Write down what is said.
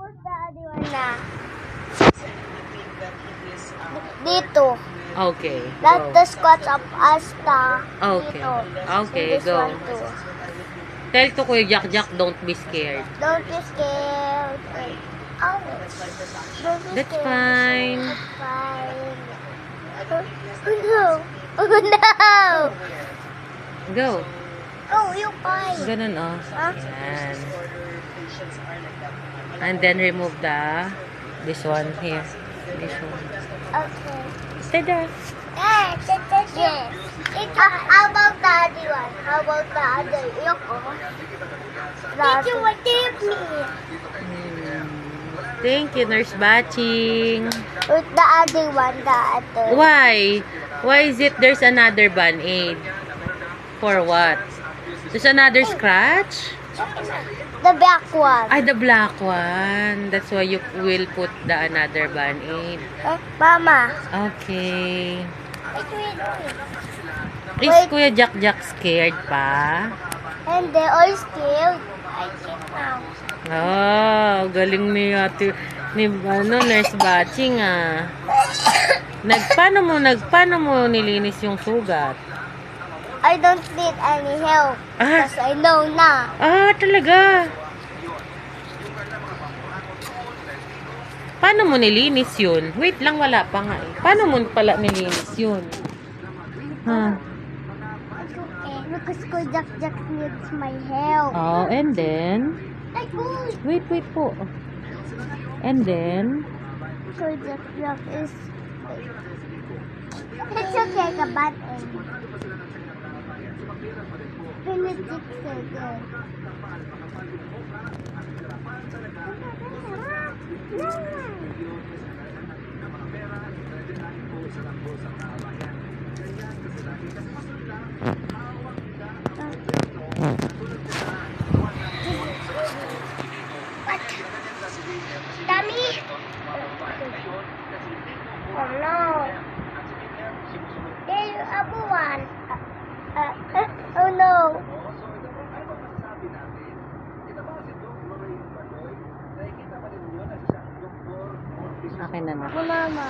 Tapos daddy na. Dito. Okay. Let Go. the squats up Asta. Okay. Dito. Okay, This go. one too. Tell to Kuya Jack Jack, don't be scared. Don't be scared. Oh, don't be That's scared. fine. That's fine. Oh no. Oh no. Go. Oh, you fine. Ganun, oh. Huh? Yan. And then remove this one here. This one. Okay. Stay there. Yes. How about the other one? How about the other? Yoko. Did you tip me? Thank you, Nurse Batching. With the other one, the other. Why? Why is it there's another band-aid? For what? There's another scratch? The black one. Ay, the black one. That's why you will put the another band-aid. Mama. Okay. Wait. Is Kuya Jack Jack scared pa? And they all scared. I check now. Oh, galing ni ate, ni Nurse Batching ah. Paano mo nilinis yung sugat? I don't need any help. Ah. Because I know na. Ah, talaga. Paano mo nilinis yun? Wait lang, wala pa nga eh. Paano mo pala nilinis yun? Ha? Because Kuya Jack Jack needs my help. Oh, and then? Wait po. And then? Kuya Jack Jack is... It's okay, kabat. Finish it again. Dummy! Oh no! There's a other one. Oh no! Akin na na. Mama.